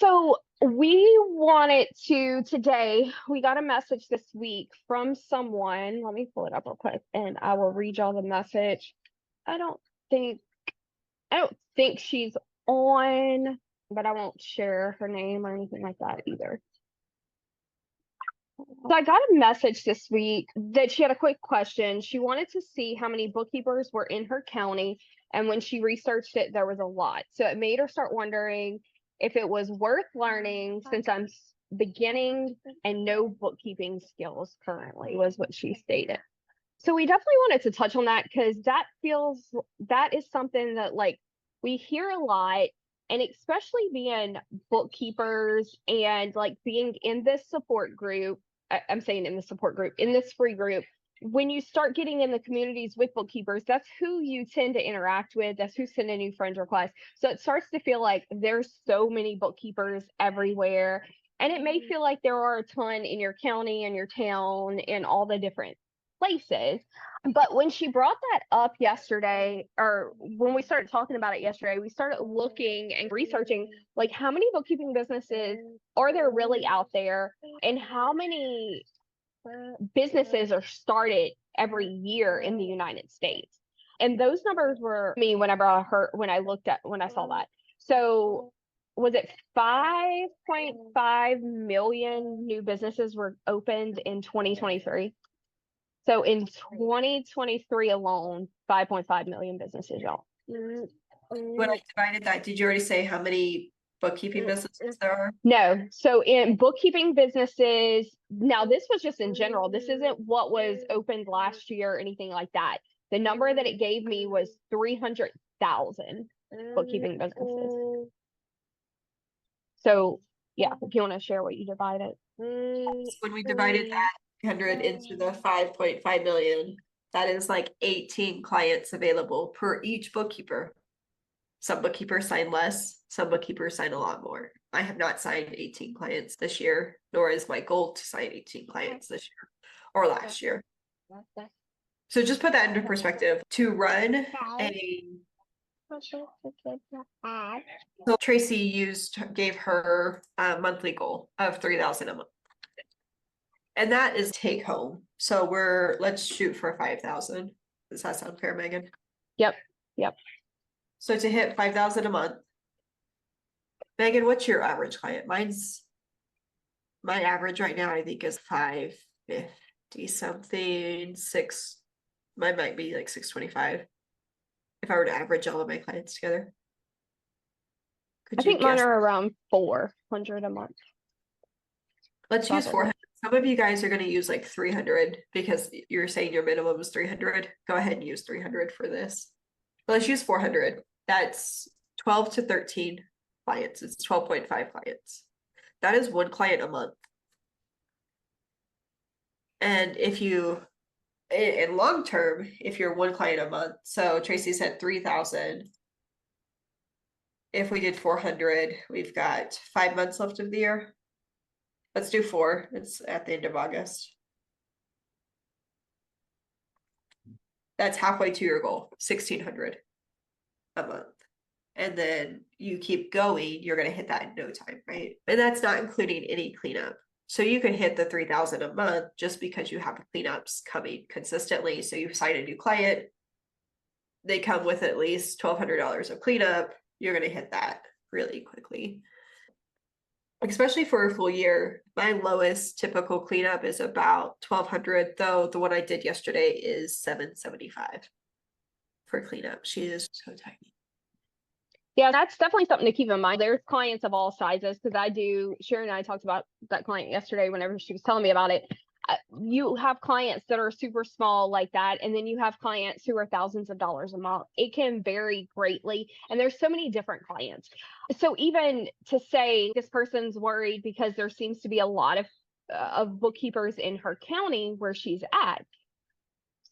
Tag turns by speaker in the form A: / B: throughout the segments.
A: So we wanted to today, we got a message this week from someone. Let me pull it up real quick and I will read y'all the message. I don't think she's on, but I won't share her name or anything like that either. So I got a message this week that she had a quick question. She wanted to see how many bookkeepers were in her county, and when she researched it, there was a lot. So it made her start wondering if it was worth learning since I'm beginning and no bookkeeping skills currently, was what she stated. So we definitely wanted to touch on that because that is something that like we hear a lot, and especially being bookkeepers and like being in this support group. I'm saying in the support group, in this free group, when you start getting in the communities with bookkeepers, that's who you tend to interact with. That's who send a new friend request. So it starts to feel like there's so many bookkeepers everywhere. And it may feel like there are a ton in your county and your town and all the different places. But when she brought that up yesterday, or when we started talking about it yesterday, we started looking and researching like how many bookkeeping businesses are there really out there, and how many businesses are started every year in the United States. And those numbers were me when I saw that. So was it 5.5 million new businesses were opened in 2023? So in 2023 alone, 5.5 million businesses, y'all.
B: When I divided that, did you already say how many bookkeeping businesses there are?
A: No. So in bookkeeping businesses, now this was just in general. This isn't what was opened last year or anything like that. The number that it gave me was 300,000 bookkeeping businesses. So yeah, if you want to share what you divided.
B: When we divided that 100 into the 5.5 million, that is like 18 clients available per each bookkeeper. Some bookkeepers sign less, some bookkeepers sign a lot more. I have not signed 18 clients this year, nor is my goal to sign 18 clients this year or last year. So just put that into perspective. To run so Tracy gave her a monthly goal of 3,000 a month. And that is take home. So let's shoot for 5,000. Does that sound fair, Megan?
A: Yep.
B: So to hit 5,000 a month, Megan, what's your average client? My average right now, I think, is 550 something, mine might be like 625. If I were to average all of my clients together.
A: I think mine are around 400 a month.
B: Let's use 400. Some of you guys are going to use like 300 because you're saying your minimum is 300. Go ahead and use 300 for this. Let's use 400. That's 12 to 13 clients. It's 12.5 clients. That is one client a month. And if you, in long term, if you're one client a month, so Tracy said 3,000. If we did 400, we've got 5 months left of the year. Let's do 4. It's at the end of August. That's halfway to your goal, 1,600 a month. And then you keep going, you're going to hit that in no time, right? And that's not including any cleanup. So you can hit the 3,000 a month just because you have cleanups coming consistently. So you sign a new client, they come with at least $1,200 of cleanup, you're going to hit that really quickly. Especially for a full year. My lowest typical cleanup is about 1,200, though the one I did yesterday is 775 for cleanup. She is so tiny.
A: Yeah, that's definitely something to keep in mind. There's clients of all sizes, because Sharon and I talked about that client yesterday whenever she was telling me about it. You have clients that are super small like that, and then you have clients who are thousands of dollars a month. It can vary greatly, and there's so many different clients. So even to say this person's worried because there seems to be a lot of bookkeepers in her county where she's at.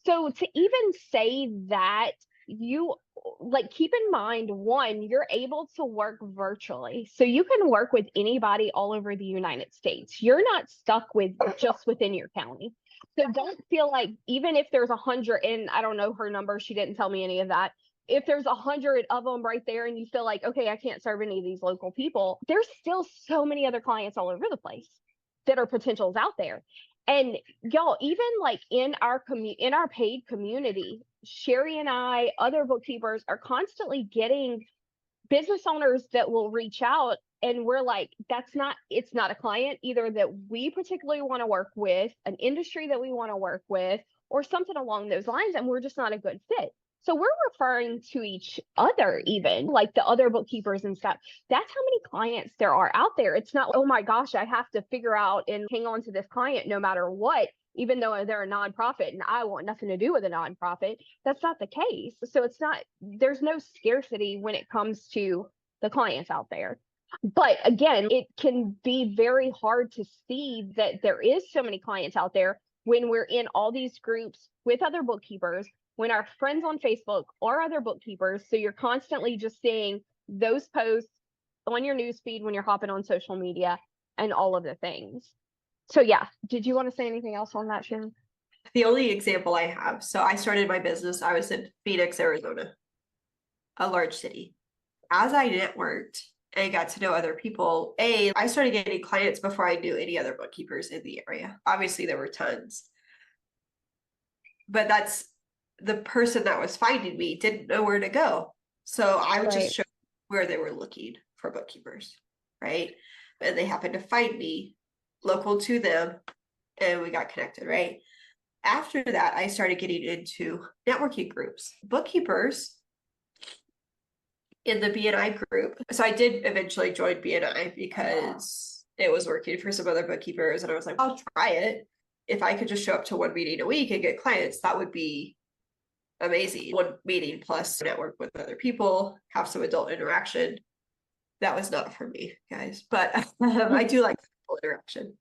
A: So to even say that, you like keep in mind, one, you're able to work virtually, so you can work with anybody all over the United States. You're not stuck with just within your county. So don't feel like, even if there's 100, and I don't know her number, she didn't tell me any of that, if there's 100 of them right there and you feel like, okay, I can't serve any of these local people, there's still so many other clients all over the place that are potentials out there. And y'all, even like in our paid community, Sherry and I, other bookkeepers are constantly getting business owners that will reach out, and we're like, it's not a client either that we particularly want to work with, an industry that we want to work with, or something along those lines, and we're just not a good fit. So we're referring to each other, even like the other bookkeepers and stuff. That's how many clients there are out there. It's not, oh my gosh, I have to figure out and hang on to this client no matter what, even though they're a nonprofit and I want nothing to do with a nonprofit. That's not the case. So there's no scarcity when it comes to the clients out there. But again, it can be very hard to see that there is so many clients out there when we're in all these groups with other bookkeepers, when our friends on Facebook are other bookkeepers. So you're constantly just seeing those posts on your newsfeed when you're hopping on social media and all of the things. So yeah, did you want to say anything else on that, Sharon?
B: The only example I have, so I started my business, I was in Phoenix, Arizona, a large city. As I networked and got to know other people, I started getting clients before I knew any other bookkeepers in the area. Obviously, there were tons. But that's the person that was finding me didn't know where to go. So I would just show where they were looking for bookkeepers, right? And they happened to find me local to them, and we got connected, right? After that, I started getting into networking groups, bookkeepers in the BNI group. So I did eventually join BNI because it was working for some other bookkeepers, and I was like, I'll try it. If I could just show up to one meeting a week and get clients, that would be amazing. One meeting plus network with other people, have some adult interaction. That was not for me, guys, but I do like people interaction.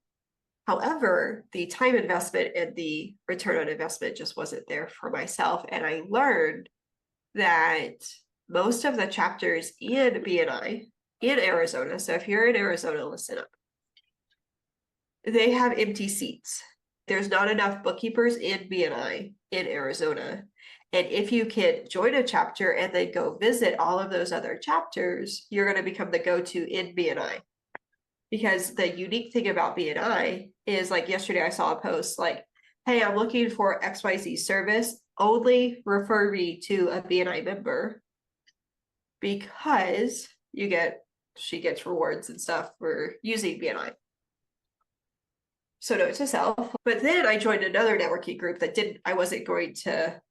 B: However, the time investment and the return on investment just wasn't there for myself. And I learned that most of the chapters in BNI in Arizona, so if you're in Arizona, listen up, they have empty seats. There's not enough bookkeepers in BNI in Arizona. And if you can join a chapter and then go visit all of those other chapters, you're going to become the go-to in BNI. Because the unique thing about BNI is, like yesterday I saw a post like, hey, I'm looking for XYZ service, only refer me to a BNI member, because she gets rewards and stuff for using BNI. So note to self. But then I joined another networking group that I wasn't going to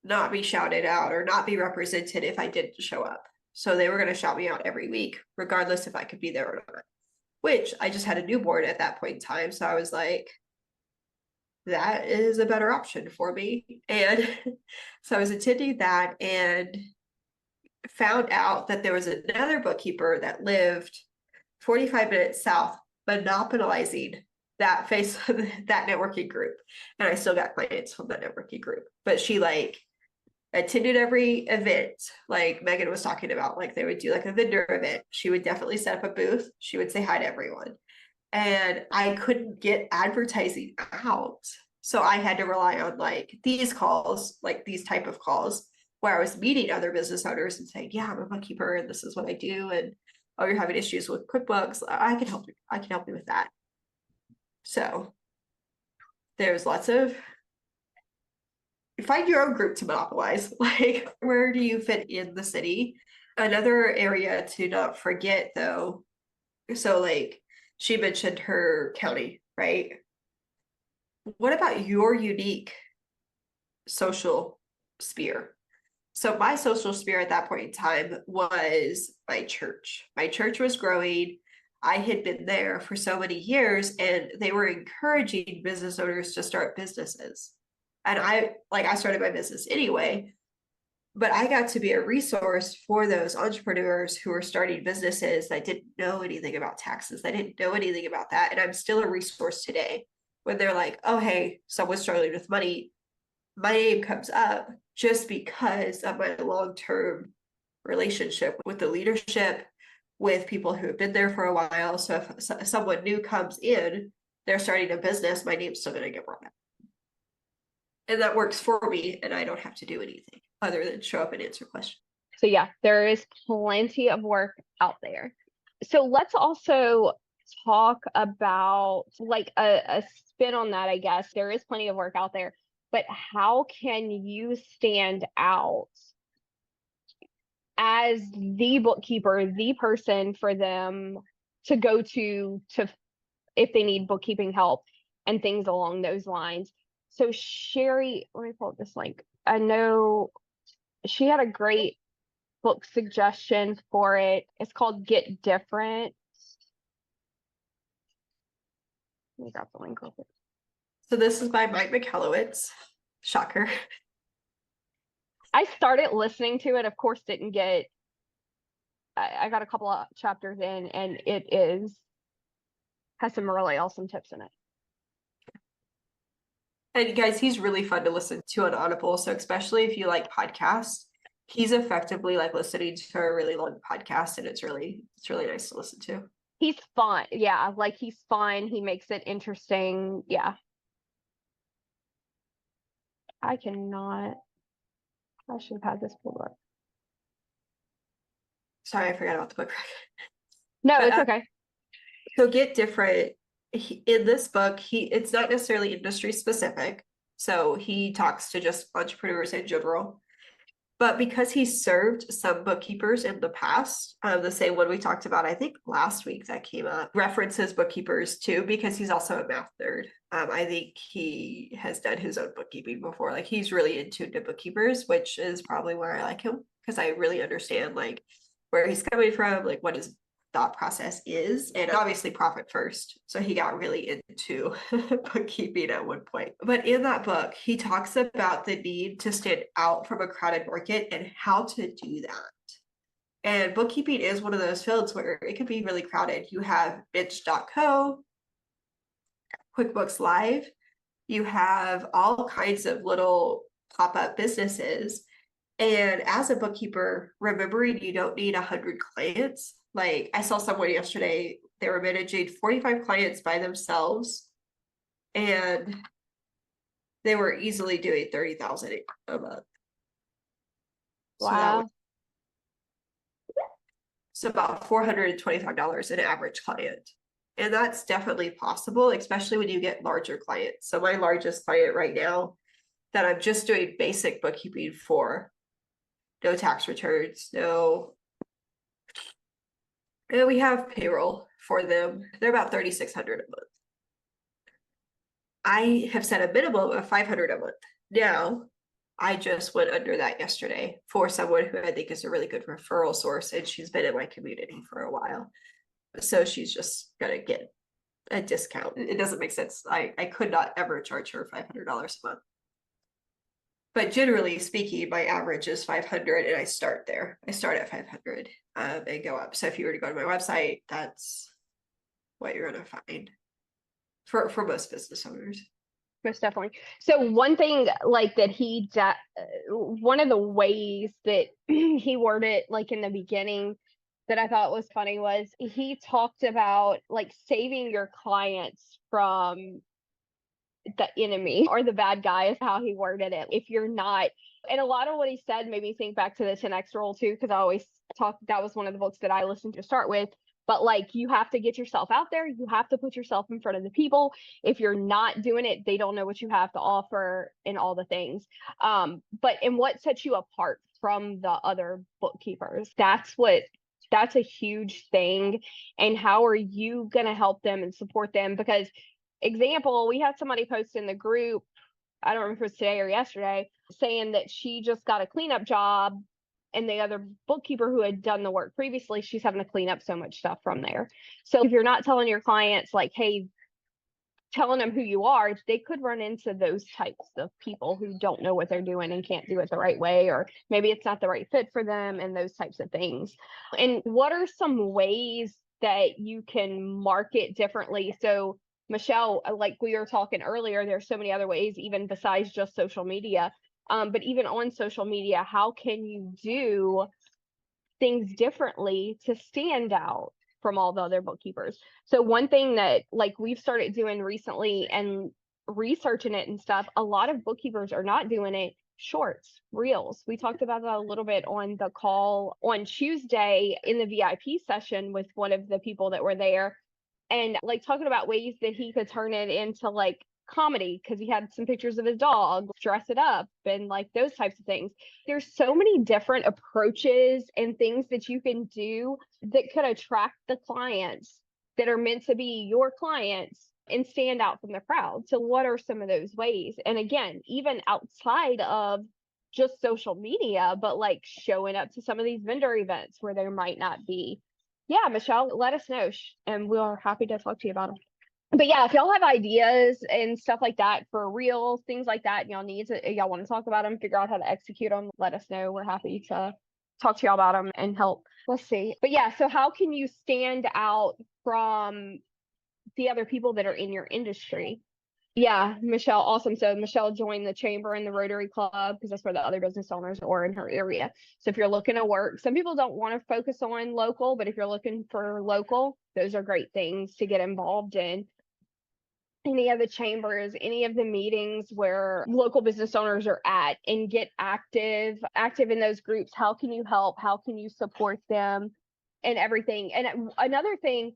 B: not be shouted out or not be represented if I didn't show up. So they were going to shout me out every week, regardless if I could be there or not, which I just had a newborn at that point in time. So I was like, that is a better option for me. And so I was attending that and found out that there was another bookkeeper that lived 45 minutes south, monopolizing that that networking group. And I still got clients from that networking group, but she like attended every event, like Megan was talking about, like they would do like a vendor event. She would definitely set up a booth. She would say hi to everyone. And I couldn't get advertising out. So I had to rely on like these calls, like these type of calls where I was meeting other business owners and saying, yeah, I'm a bookkeeper and this is what I do. And oh, you're having issues with QuickBooks. I can help you. I can help you with that. So there's lots of, find your own group to monopolize. Like, where do you fit in the city? Another area to not forget though, so like she mentioned her county, right? What about your unique social sphere? So my social sphere at that point in time was my church. My church was growing. I had been there for so many years, and they were encouraging business owners to start businesses. And I started my business anyway, but I got to be a resource for those entrepreneurs who were starting businesses that didn't know anything about taxes. They didn't know anything about that. And I'm still a resource today when they're like, oh, hey, someone's struggling with money. My name comes up just because of my long-term relationship with the leadership, with people who have been there for a while. So if someone new comes in, they're starting a business, my name's still going to get brought up. And that works for me, and I don't have to do anything other than show up and answer questions.
A: So yeah, there is plenty of work out there. So let's also talk about like a spin on that, I guess. There is plenty of work out there, but how can you stand out as the bookkeeper, the person for them to go to if they need bookkeeping help and things along those lines? So Sherry, let me pull up this link. I know she had a great book suggestion for it. It's called Get Different. Let me grab the link real quick.
B: So this is by Mike McKelowitz. Shocker.
A: I started listening to it, of course, didn't get, I got a couple of chapters in, and has some really awesome tips in it.
B: And guys, he's really fun to listen to on Audible. So especially if you like podcasts, he's effectively like listening to a really long podcast, and it's really nice to listen to.
A: He's fun. Yeah, like he's fun. He makes it interesting. Yeah. I should have had this pulled up.
B: Sorry, I forgot about the book.
A: No,
B: But,
A: it's okay.
B: So Get Different, in this book, it's not necessarily industry specific. So he talks to just entrepreneurs in general. But because he served some bookkeepers in the past, the same one we talked about, I think last week that came up, references bookkeepers too, because he's also a math nerd. I think he has done his own bookkeeping before. Like he's really into bookkeepers, which is probably where I like him, because I really understand like where he's coming from, like what his thought process is, and obviously profit first. So he got really into bookkeeping at one point. But in that book, he talks about the need to stand out from a crowded market and how to do that. And bookkeeping is one of those fields where it can be really crowded. You have itch.co, QuickBooks Live, you have all kinds of little pop-up businesses. And as a bookkeeper, remembering you don't need 100 clients. Like I saw someone yesterday, they were managing 45 clients by themselves, and they were easily doing 30,000 a month.
A: Wow.
B: So about $425 an average client. And that's definitely possible, especially when you get larger clients. So my largest client right now that I'm just doing basic bookkeeping for, no tax returns, and we have payroll for them. They're about 3,600 a month. I have set a minimum of 500 a month. Now, I just went under that yesterday for someone who I think is a really good referral source, and she's been in my community for a while. So she's just gonna get a discount. It doesn't make sense. I could not ever charge her $500 a month. But generally speaking, my average is 500, and I start there. I start at 500 and go up. So if you were to go to my website, that's what you're gonna find for most business owners.
A: Most definitely. So one thing like that one of the ways that he worded it like in the beginning that I thought was funny was he talked about like saving your clients from the enemy or the bad guy is how he worded it. If you're not, and a lot of what he said made me think back to the 10X rule too, because I always that was one of the books that I listened to start with. But like you have to get yourself out there. You have to put yourself in front of the people. If you're not doing it, they don't know what you have to offer and all the things. And what sets you apart from the other bookkeepers? That's a huge thing. And how are you going to help them and support them? Because example, we had somebody post in the group, I don't remember if it was today or yesterday, saying that she just got a cleanup job, and the other bookkeeper who had done the work previously, she's having to clean up so much stuff from there. So if you're not telling your clients like, hey, telling them who you are, they could run into those types of people who don't know what they're doing and can't do it the right way, or maybe it's not the right fit for them and those types of things. And what are some ways that you can market differently? So Michelle, like we were talking earlier, there's so many other ways, even besides just social media. But even on social media, how can you do things differently to stand out from all the other bookkeepers? So one thing that like we've started doing recently, and researching it and stuff, a lot of bookkeepers are not doing it shorts, reels. We talked about that a little bit on the call on Tuesday in the VIP session with one of the people that were there, and like talking about ways that he could turn it into like comedy, because he had some pictures of his dog, dress it up, and like those types of things. There's so many different approaches and things that you can do that could attract the clients that are meant to be your clients and stand out from the crowd. So what are some of those ways? And again, even outside of just social media, but like showing up to some of these vendor events where there might not be. Yeah, Michelle, let us know, and we're happy to talk to you about them. But yeah, if y'all have ideas and stuff like that for reels, things like that, y'all want to talk about them, figure out how to execute them, let us know. We're happy to talk to y'all about them and help. Let's see. But yeah, so how can you stand out from the other people that are in your industry? Yeah, Michelle, awesome. So Michelle joined the chamber and the Rotary Club because that's where the other business owners are in her area. So if you're looking to work, some people don't want to focus on local, but if you're looking for local, those are great things to get involved in. Any of the chambers, any of the meetings where local business owners are at, and get active in those groups. How can you help? How can you support them and everything? And another thing,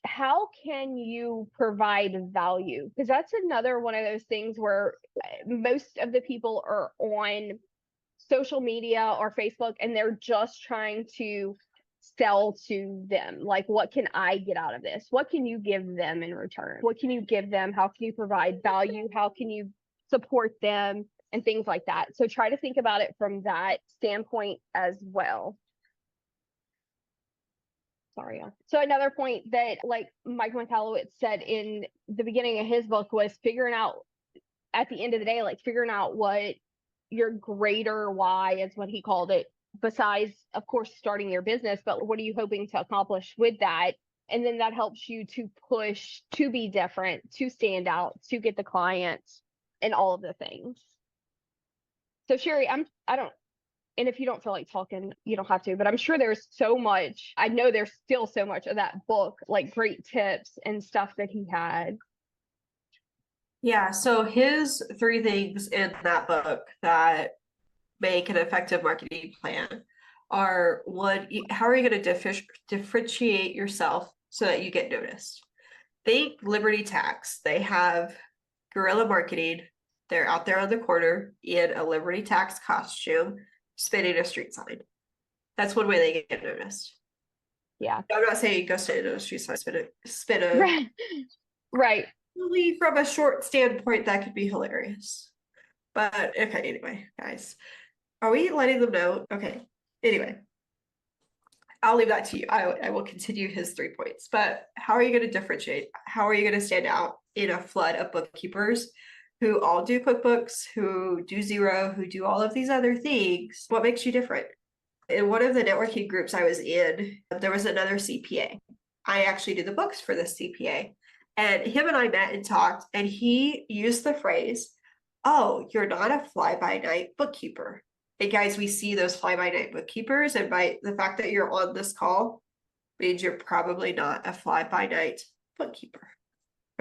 A: how can you provide value? Because that's another one of those things where most of the people are on social media or Facebook and they're just trying to sell to them. Like, what can I get out of this? What can you give them in return? What can you give them? How can you provide value? How can you support them and things like that? So try to think about it from that standpoint as well. Sorry. So another point that like Mike Michalowicz said in the beginning of his book was figuring out at the end of the day, like figuring out what your greater why is, what he called it, besides of course starting your business, but what are you hoping to accomplish with that? And then that helps you to push, to be different, to stand out, to get the clients and all of the things. So Sherry, and if you don't feel like talking, you don't have to, but I'm sure there's so much. I know there's still so much of that book, like great tips and stuff that he had.
B: Yeah, so his 3 things in that book that make an effective marketing plan are: one, how are you going to differentiate yourself so that you get noticed? Think Liberty Tax. They have guerrilla marketing. They're out there on the corner in a Liberty Tax costume, spinning a street sign. That's one way they get noticed.
A: Yeah.
B: I'm not saying go stand in a street sign, spin a
A: right.
B: Really, from a short standpoint, that could be hilarious. But okay, anyway, guys, are we letting them know? Okay, anyway, I'll leave that to you. I will continue his 3 points. But how are you going to differentiate? How are you going to stand out in a flood of bookkeepers who all do QuickBooks, who do Xero, who do all of these other things? What makes you different? In one of the networking groups I was in, there was another CPA. I actually did the books for this CPA. And him and I met and talked, and he used the phrase, "Oh, you're not a fly-by-night bookkeeper." And guys, we see those fly-by-night bookkeepers, and by the fact that you're on this call means you're probably not a fly-by-night bookkeeper,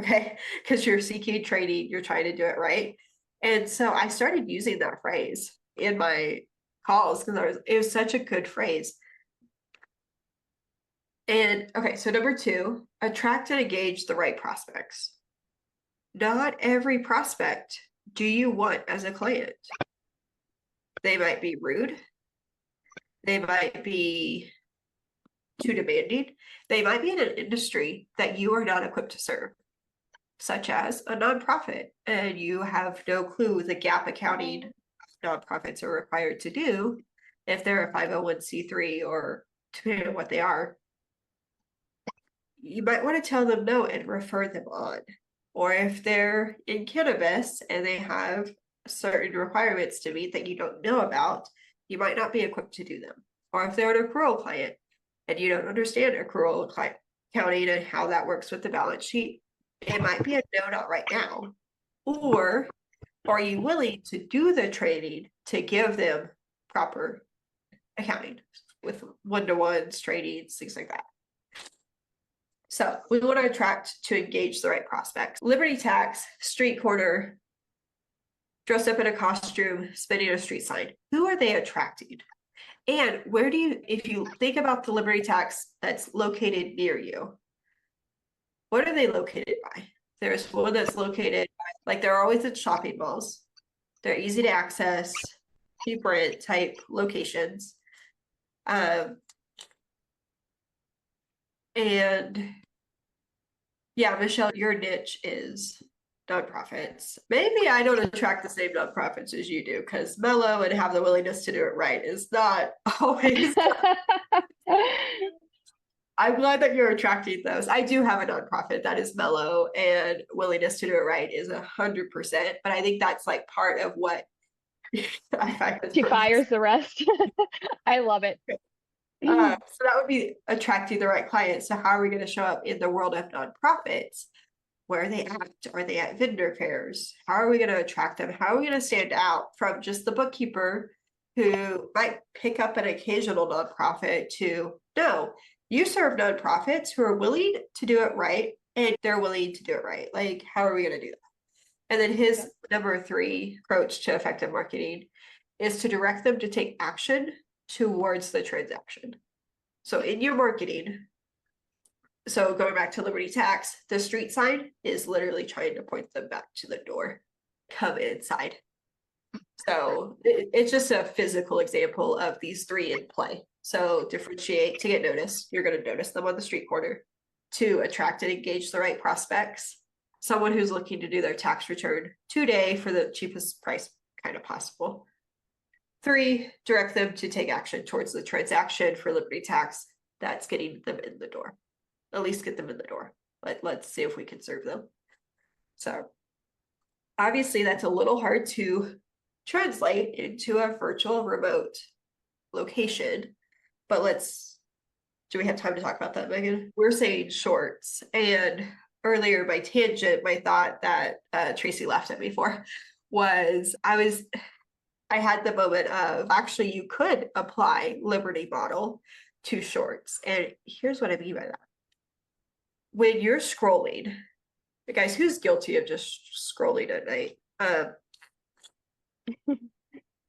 B: okay? Because you're seeking training, you're trying to do it right. And so I started using that phrase in my calls because it was such a good phrase. And okay, so number 2, attract and engage the right prospects. Not every prospect do you want as a client. They might be rude. They might be too demanding. They might be in an industry that you are not equipped to serve, such as a nonprofit, and you have no clue the gap accounting nonprofits are required to do if they're a 501c3 or depending on what they are. You might want to tell them no and refer them on. Or if they're in cannabis and they have certain requirements to meet that you don't know about, you might not be equipped to do them. Or if they're an accrual client and you don't understand accrual accounting and how that works with the balance sheet, it might be a no, not right now. Or are you willing to do the training to give them proper accounting with one-to-ones, trainings, things like that? So we want to attract to engage the right prospects. Liberty tax, street corner, dressed up in a costume, spinning a street sign. Who are they attracting? And where do you, if you think about the Liberty tax that's located near you, what are they located by? There's one that's located by, like, they're always in shopping malls. They're easy to access, cheap rent type locations. And yeah, Michelle, your niche is nonprofits. Maybe I don't attract the same nonprofits as you do, because mellow and have the willingness to do it right is not always. I'm glad that you're attracting those. I do have a nonprofit that is mellow, and willingness to do it right is 100%. But I think that's like part of what I find.
A: She fires the rest. I love it.
B: So that would be attracting the right clients. So how are we going to show up in the world of nonprofits? Where are they at? Are they at vendor fairs? How are we going to attract them? How are we going to stand out from just the bookkeeper who might pick up an occasional nonprofit to, no, you serve nonprofits who are willing to do it right, and they're willing to do it right. Like, how are we going to do that? And then his number 3 approach to effective marketing is to direct them to take action towards the transaction. So in your marketing, so going back to Liberty Tax, the street sign is literally trying to point them back to the door. Come inside. So it's just a physical example of these 3 in play. So differentiate to get noticed. You're going to notice them on the street corner. 2, attract and engage the right prospects. Someone who's looking to do their tax return today for the cheapest price kind of possible. 3, direct them to take action towards the transaction for Liberty Tax. That's getting them in the door. At least get them in the door. Let's see if we can serve them. So obviously that's a little hard to translate into a virtual remote location, but do we have time to talk about that, Megan? We're saying shorts, and earlier my tangent, my thought that Tracy laughed at me for was I had the moment of, actually you could apply Liberty model to shorts. And here's what I mean by that. When you're scrolling, guys, who's guilty of just scrolling at night?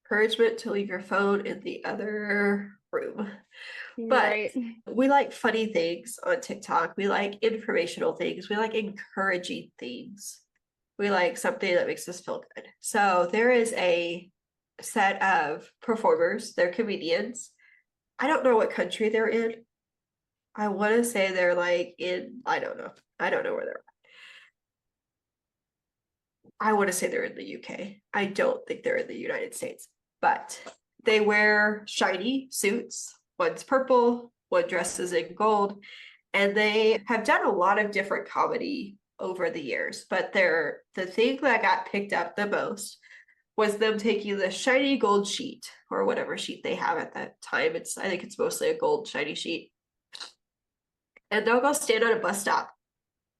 B: Encouragement to leave your phone in the other room. But
A: Right.
B: we like funny things on TikTok. We like informational things. We like encouraging things. We like something that makes us feel good. So there is a set of performers. They're comedians. I don't know what country they're in. I want to say they're like in, I don't know where they're at. I want to say they're in the UK. I don't think they're in the United States, but they wear shiny suits. One's purple, one dresses in gold, and they have done a lot of different comedy over the years. But the thing that got picked up the most was them taking the shiny gold sheet, or whatever sheet they have at that time. I think it's mostly a gold shiny sheet. And they'll go stand on a bus stop,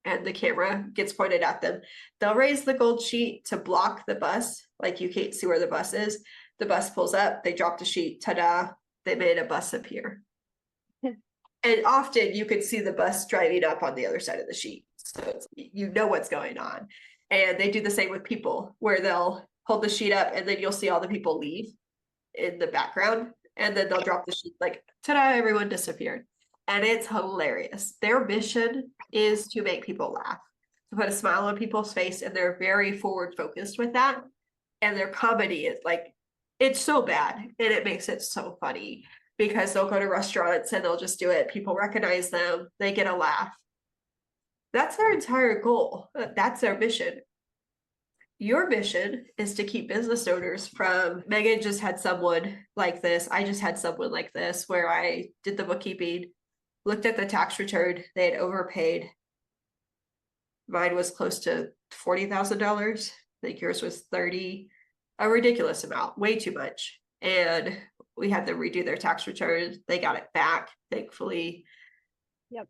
B: and the camera gets pointed at them. They'll raise the gold sheet to block the bus, like you can't see where the bus is. The bus pulls up, they drop the sheet, ta-da, they made a bus appear. And often you could see the bus driving up on the other side of the sheet. So you know what's going on. And they do the same with people, where they'll hold the sheet up and then you'll see all the people leave in the background. And then they'll drop the sheet, like, ta-da, everyone disappeared. And it's hilarious. Their mission is to make people laugh, to put a smile on people's face, and they're very forward focused with that. And their comedy is like, it's so bad, and it makes it so funny, because they'll go to restaurants and they'll just do it. People recognize them, they get a laugh. That's their entire goal. That's their mission. Your mission is to keep business owners from, Megan just had someone like this. I just had someone like this, where I did the bookkeeping, looked at the tax return, they had overpaid. Mine was close to $40,000. I think yours was 30, a ridiculous amount, way too much. And we had them redo their tax returns. They got it back, thankfully.
A: Yep.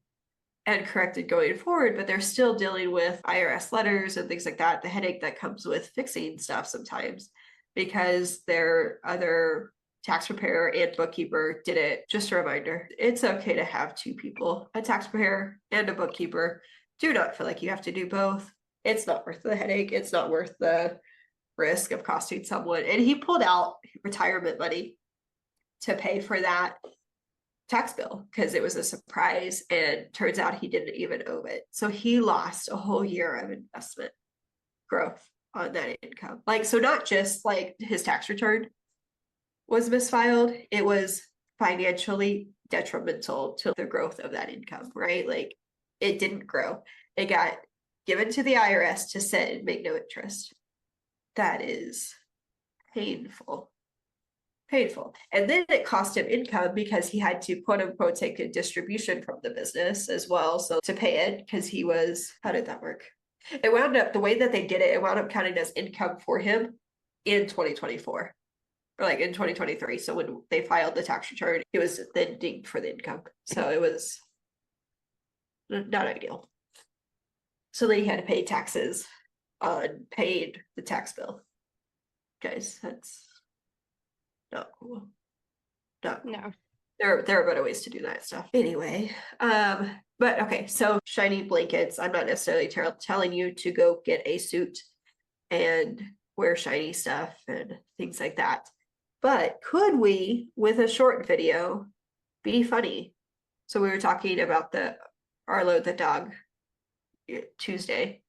B: And corrected going forward, but they're still dealing with IRS letters and things like that, the headache that comes with fixing stuff sometimes, because their other tax preparer and bookkeeper did it. Just a reminder, it's okay to have two people, a tax preparer and a bookkeeper. Do not feel like you have to do both. It's not worth the headache. It's not worth the risk of costing someone. And he pulled out retirement money to pay for that tax bill because it was a surprise, and turns out he didn't even owe it. So he lost a whole year of investment growth on that income. Like, so not just like his tax return was misfiled, it was financially detrimental to the growth of that income, right? Like, it didn't grow. It got given to the IRS to sit and make no interest. That is painful. Painful. And then it cost him income because he had to quote unquote take a distribution from the business as well. So to pay it, because he was, how did that work? It wound up, the way that they did it, it wound up counting as income for him in 2024. Or like in 2023. So when they filed the tax return, it was then dinged for the income. So it was not ideal. So then he had to pay taxes on paid the tax bill. Guys, that's not cool. Not cool.
A: No.
B: There are better ways to do that stuff. Anyway, but okay, so shiny blankets. I'm not necessarily telling you to go get a suit and wear shiny stuff and things like that. But could we, with a short video, be funny? So we were talking about the Arlo the dog Tuesday.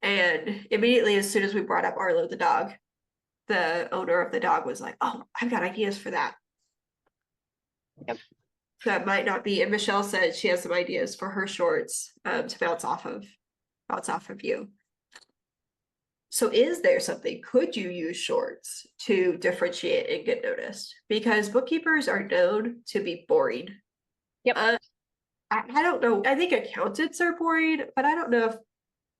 B: And immediately, as soon as we brought up Arlo the dog, the owner of the dog was like, oh, I've got ideas for that.
A: Yep.
B: That might not be, and Michelle said she has some ideas for her shorts to bounce off of you. So is there something, could you use shorts to differentiate and get noticed? Because bookkeepers are known to be boring.
A: Yep.
B: I don't know. I think accountants are boring, but I don't know if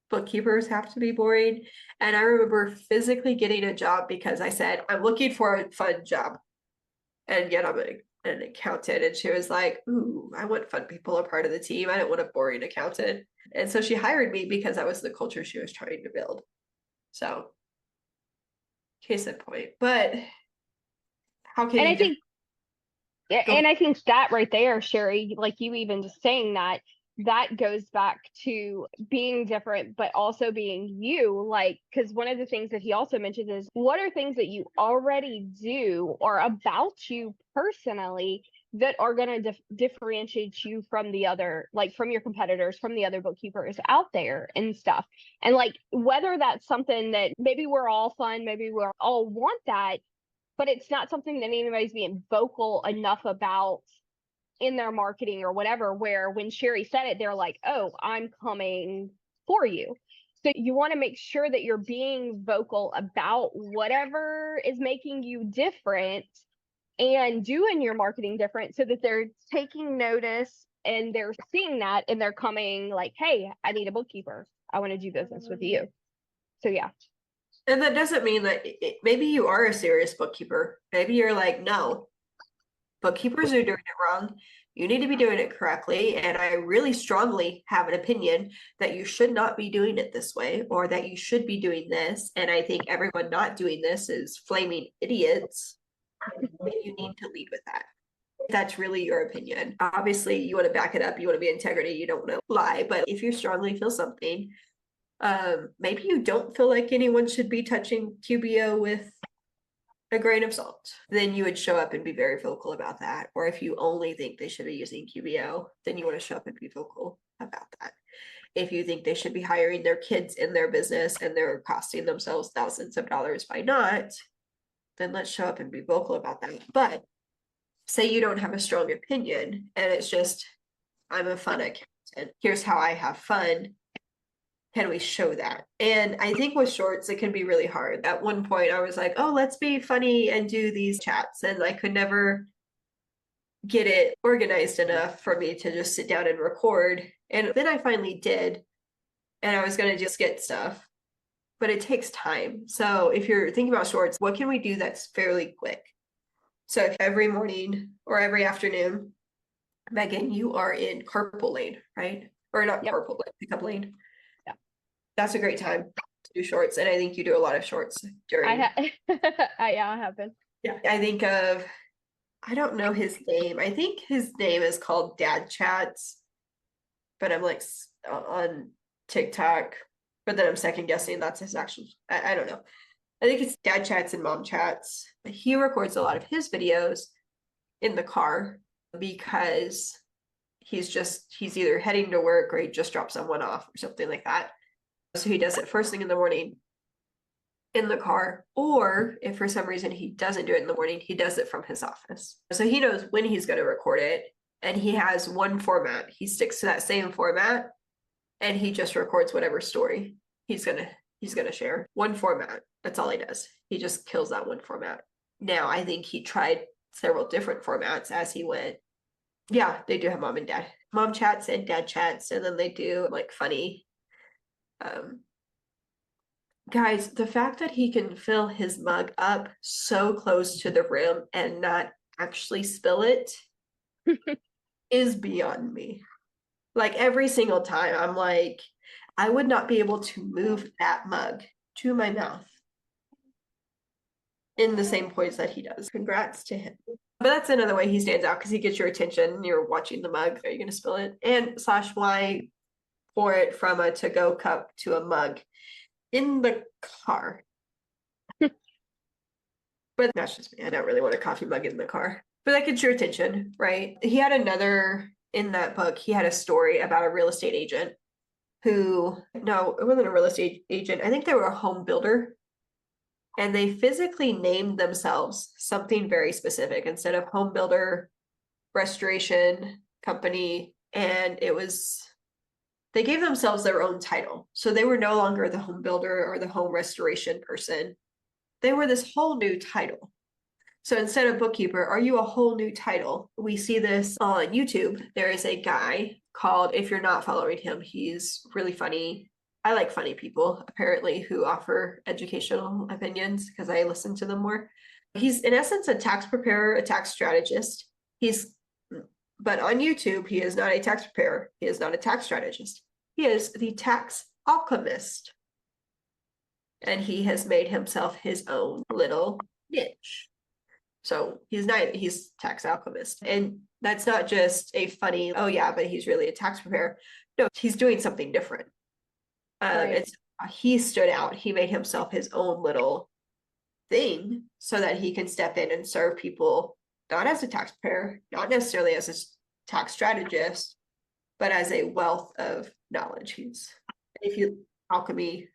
B: bookkeepers have to be boring. And I remember physically getting a job because I said, I'm looking for a fun job. And yet I'm an accountant. And she was like, ooh, I want fun people a part of the team. I don't want a boring accountant. And so she hired me because that was the culture she was trying to build. So, case in point. But how can
A: And
B: you
A: I think, and I think that right there, Sherry, like you even just saying that, that goes back to being different, but also being you. Like, because one of the things that he also mentions is, what are things that you already do or about you personally that are going to differentiate you from the other, like from your competitors, from the other bookkeepers out there and stuff. And like, whether that's something that maybe we're all fun, maybe we all want that, but it's not something that anybody's being vocal enough about in their marketing or whatever, where when Sherry said it, they're like, oh, I'm coming for you. So you want to make sure that you're being vocal about whatever is making you different and doing your marketing different so that they're taking notice and they're seeing that and they're coming like, hey, I need a bookkeeper. I want to do business with you. So yeah.
B: And that doesn't mean that maybe you are a serious bookkeeper. Maybe you're like, no, bookkeepers are doing it wrong. You need to be doing it correctly. And I really strongly have an opinion that you should not be doing it this way, or that you should be doing this. And I think everyone not doing this is flaming idiots. You need to lead with that. That's really your opinion. Obviously, you want to back it up. You want to be integrity. You don't want to lie. But if you strongly feel something, maybe you don't feel like anyone should be touching QBO with a grain of salt, then you would show up and be very vocal about that. Or if you only think they should be using QBO, then you want to show up and be vocal about that. If you think they should be hiring their kids in their business and they're costing themselves thousands of dollars by not, then let's show up and be vocal about that. But say you don't have a strong opinion and it's just, I'm a fun accountant. Here's how I have fun. Can we show that? And I think with shorts, it can be really hard. At one point, I was like, oh, let's be funny and do these chats. And I could never get it organized enough for me to just sit down and record. And then I finally did. And I was going to just get stuff, but it takes time. So if you're thinking about shorts, what can we do that's fairly quick? So if every morning or every afternoon, Megan, you are in carpool lane, right? Or not carpool, but pickup lane. That's a great time to do shorts. And I think you do a lot of shorts during.
A: Yeah, I have been.
B: Yeah, I think of, I don't know his name. I think his name is called Dad Chats, but I'm like on TikTok, but then I'm second guessing that's his actual, I don't know. I think it's Dad Chats and Mom Chats. He records a lot of his videos in the car because he's either heading to work or he just dropped someone off or something like that. So he does it first thing in the morning in the car, or if for some reason he doesn't do it in the morning, he does it from his office. So he knows when he's going to record it, and he has one format. He sticks to that same format, and he just records whatever story he's gonna share. One format. That's all he does. He just kills that one format. Now I think he tried several different formats as he went. Yeah, they do have mom and dad. Mom chats and dad chats, and then they do like funny guys, the fact that he can fill his mug up so close to the rim and not actually spill it is beyond me. Like every single time, I'm like, I would not be able to move that mug to my mouth in the same poise that he does. Congrats to him. But that's another way he stands out because he gets your attention. You're watching the mug. Are you going to spill it? And slash why pour it from a to-go cup to a mug in the car. But that's just me. I don't really want a coffee mug in the car. But that gets your attention, right? He had another, in that book, he had a story about a real estate agent who, no, it wasn't a real estate agent. I think they were a home builder. And they physically named themselves something very specific instead of home builder, restoration company. And it was, they gave themselves their own title. So they were no longer the home builder or the home restoration person. They were this whole new title. So instead of bookkeeper, are you a whole new title? We see this on YouTube. There is a guy called, if you're not following him, he's really funny. I like funny people, apparently, who offer educational opinions because I listen to them more. He's in essence a tax preparer, a tax strategist. But on YouTube, he is not a tax preparer. He is not a tax strategist. He is the tax alchemist. And he has made himself his own little niche. So he's tax alchemist. And that's not just a funny, oh yeah, but he's really a tax preparer. No, he's doing something different. Right. He stood out. He made himself his own little thing so that he can step in and serve people, not as a tax preparer, not necessarily as a tax strategist, but as a wealth of knowledge. If you alchemy,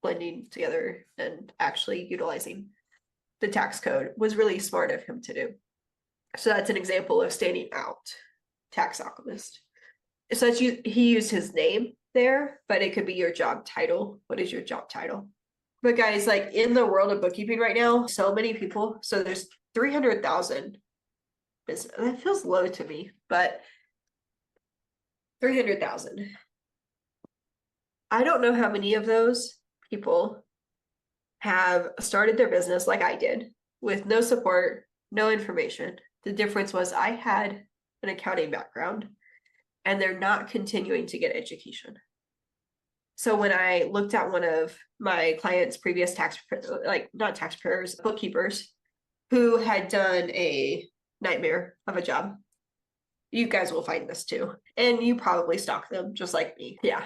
B: blending together and actually utilizing the tax code was really smart of him to do. So that's an example of standing out, tax alchemist. So he used his name there, but it could be your job title. What is your job title? But guys, like in the world of bookkeeping right now, so many people, so there's 300,000 business. That feels low to me, but 300,000. I don't know how many of those people have started their business like I did with no support, no information. The difference was I had an accounting background and they're not continuing to get education. So when I looked at one of my clients' previous not tax preparers, bookkeepers, who had done a nightmare of a job, you guys will find this too. And you probably stalk them just like me. Yeah.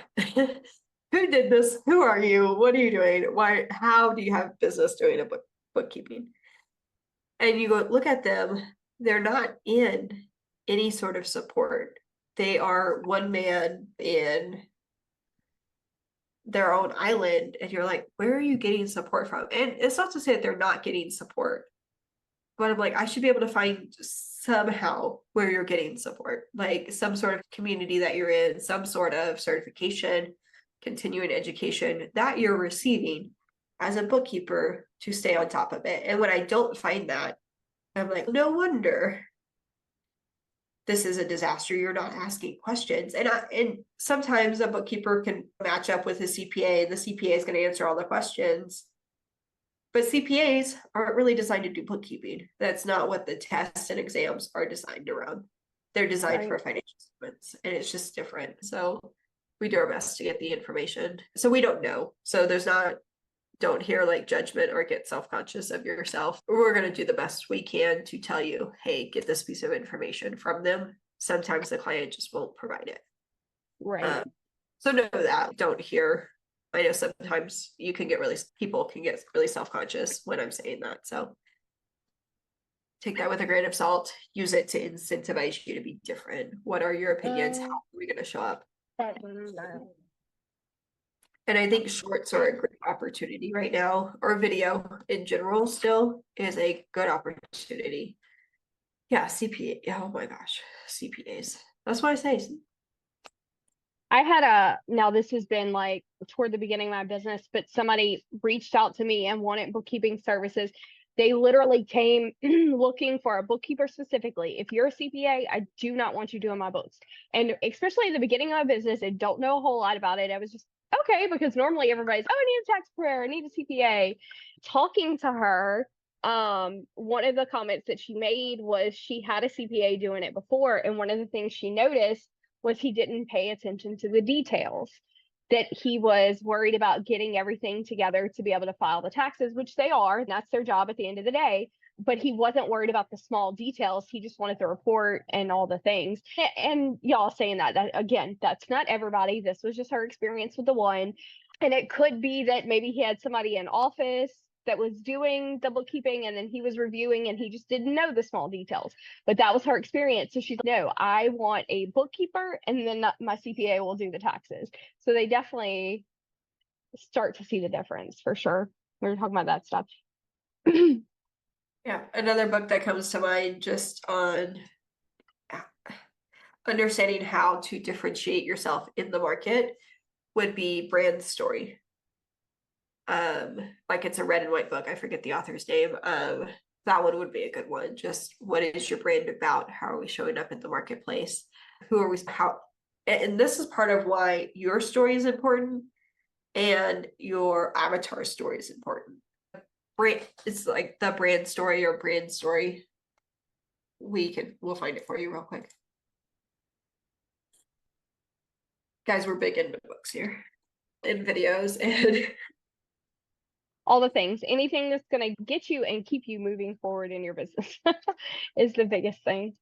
B: Who did this? Who are you? What are you doing? Why? How do you have business doing a bookkeeping? And you go look at them. They're not in any sort of support. They are one man in their own island, and you're like, where are you getting support from? And it's not to say that they're not getting support, but I'm like, I should be able to find somehow where you're getting support, like some sort of community that you're in, some sort of certification, continuing education that you're receiving as a bookkeeper to stay on top of it. And when I don't find that, I'm like, no wonder this is a disaster. You're not asking questions. And sometimes a bookkeeper can match up with a CPA and the CPA is going to answer all the questions. But CPAs aren't really designed to do bookkeeping. That's not what the tests and exams are designed around. They're designed for financial statements, and it's just different. So we do our best to get the information. So we don't know. So there's not don't hear like judgment or get self-conscious of yourself. We're going to do the best we can to tell you, hey, get this piece of information from them. Sometimes the client just won't provide it.
A: Right.
B: So know that. Don't hear. I know sometimes people can get really self-conscious when I'm saying that. So take that with a grain of salt. Use it to incentivize you to be different. What are your opinions? How are we going to show up? And I think shorts are a great opportunity right now, or video in general still is a good opportunity. Yeah, CPA. Oh my gosh, CPAs. That's what I say.
A: I had now this has been like toward the beginning of my business, but somebody reached out to me and wanted bookkeeping services. They literally came looking for a bookkeeper specifically. If you're a CPA, I do not want you doing my books. And especially in the beginning of my business, I don't know a whole lot about it. I was just, okay, because normally everybody's, oh, I need a tax preparer, I need a CPA. Talking to her, one of the comments that she made was she had a CPA doing it before. And one of the things she noticed was he didn't pay attention to the details, that he was worried about getting everything together to be able to file the taxes, which they are, and that's their job at the end of the day. But he wasn't worried about the small details. He just wanted the report and all the things. And y'all saying that again, that's not everybody. This was just her experience with the one. And it could be that maybe he had somebody in office that was doing the bookkeeping and then he was reviewing and he just didn't know the small details. But that was her experience. So she's like, no, I want a bookkeeper and then my CPA will do the taxes. So they definitely start to see the difference for sure. We were talking about that stuff.
B: Yeah, another book that comes to mind just on understanding how to differentiate yourself in the market would be Brand Story. Like it's a red and white book. I forget the author's name. That one would be a good one. Just what is your brand about? How are we showing up in the marketplace? Who are we? How? And this is part of why your story is important and your avatar story is important. It's like the brand story or brand story. We'll find it for you real quick. Guys, we're big into books here and videos and
A: all the things, anything that's going to get you and keep you moving forward in your business is the biggest thing.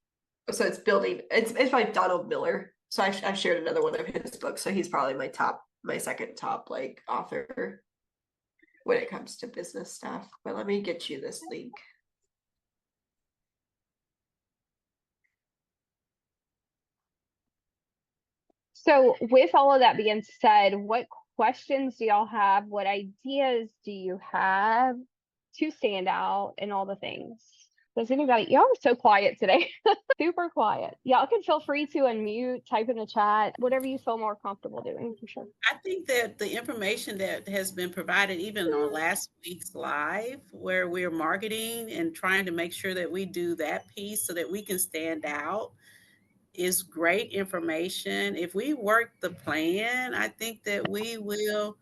B: So it's building. It's by Donald Miller. So I've shared another one of his books. So he's probably my second top like author when it comes to business stuff. But let me get you this link.
A: So with all of that being said, what questions do y'all have? What ideas do you have to stand out and all the things? Does anybody, y'all are so quiet today. Super quiet. Y'all can feel free to unmute, type in the chat, whatever you feel more comfortable doing for sure.
C: I think that the information that has been provided even on last week's live, where we're marketing and trying to make sure that we do that piece so that we can stand out, is great information. If we work the plan, I think that we will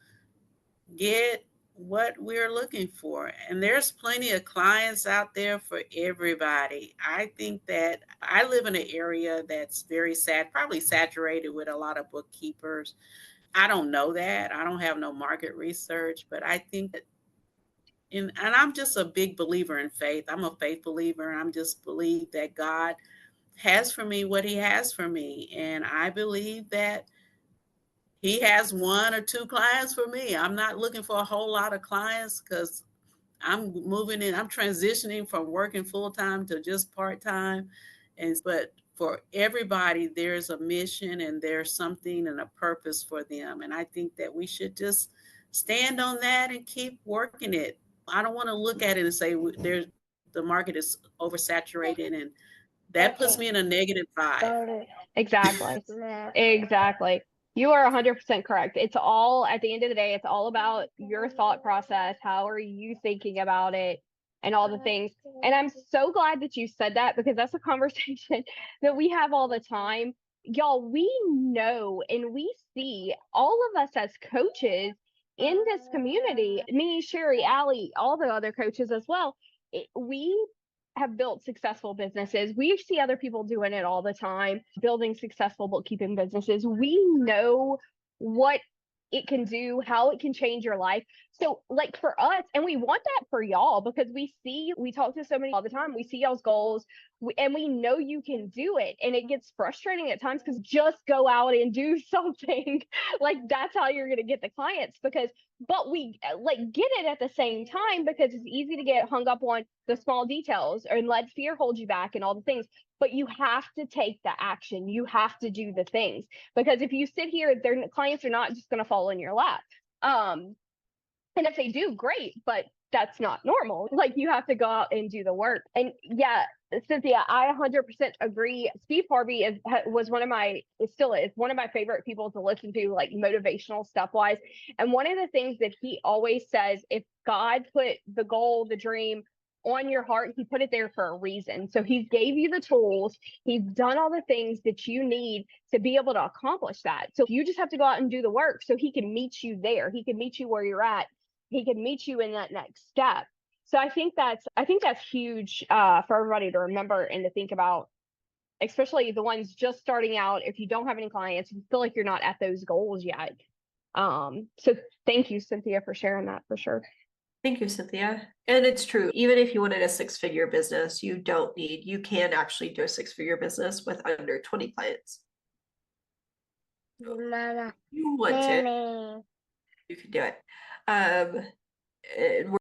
C: get what we're looking for. And there's plenty of clients out there for everybody. I think that I live in an area that's very probably saturated with a lot of bookkeepers. I don't know that. I don't have no market research, but I think that and I'm just a big believer in faith. I'm a faith believer. I'm just believe that God has for me what he has for me. And I believe that he has one or two clients for me. I'm not looking for a whole lot of clients because I'm transitioning from working full-time to just part-time. But for everybody, there's a mission and there's something and a purpose for them. And I think that we should just stand on that and keep working it. I don't want to look at it and say the market is oversaturated and that puts me in a negative vibe.
A: Exactly. Exactly. You are 100% correct. It's all, at the end of the day, it's all about your thought process. How are you thinking about it and all the things? And I'm so glad that you said that because that's a conversation that we have all the time. Y'all, we know and we see all of us as coaches in this community, me, Sherry, Allie, all the other coaches as well. We have built successful businesses. We see other people doing it all the time, building successful bookkeeping businesses. We know what it can do, how it can change your life. So like for us, and we want that for y'all, because we talk to so many all the time, we see y'all's goals, and we know you can do it. And it gets frustrating at times because just go out and do something. Like that's how you're going to get the clients, but we like get it at the same time, because it's easy to get hung up on the small details and let fear hold you back and all the things. But you have to take the action. You have to do the things, because if you sit here, their clients are not just going to fall in your lap. And if they do, great, but that's not normal. Like you have to go out and do the work. And yeah, Cynthia, I 100% agree. Steve Harvey was still is one of my favorite people to listen to, like motivational stuff wise. And one of the things that he always says, if God put the goal, the dream on your heart, he put it there for a reason. So he gave you the tools, he's done all the things that you need to be able to accomplish that. So you just have to go out and do the work, so he can meet you there. He can meet you where you're at. He can meet you in that next step. So I think that's huge for everybody to remember and to think about, especially the ones just starting out. If you don't have any clients, you feel like you're not at those goals yet. So thank you, Cynthia, for sharing that, for sure.
B: Thank you, Cynthia. And it's true, even if you wanted a 6-figure business, you can actually do a 6-figure business with under 20 clients. You want to, you can do it.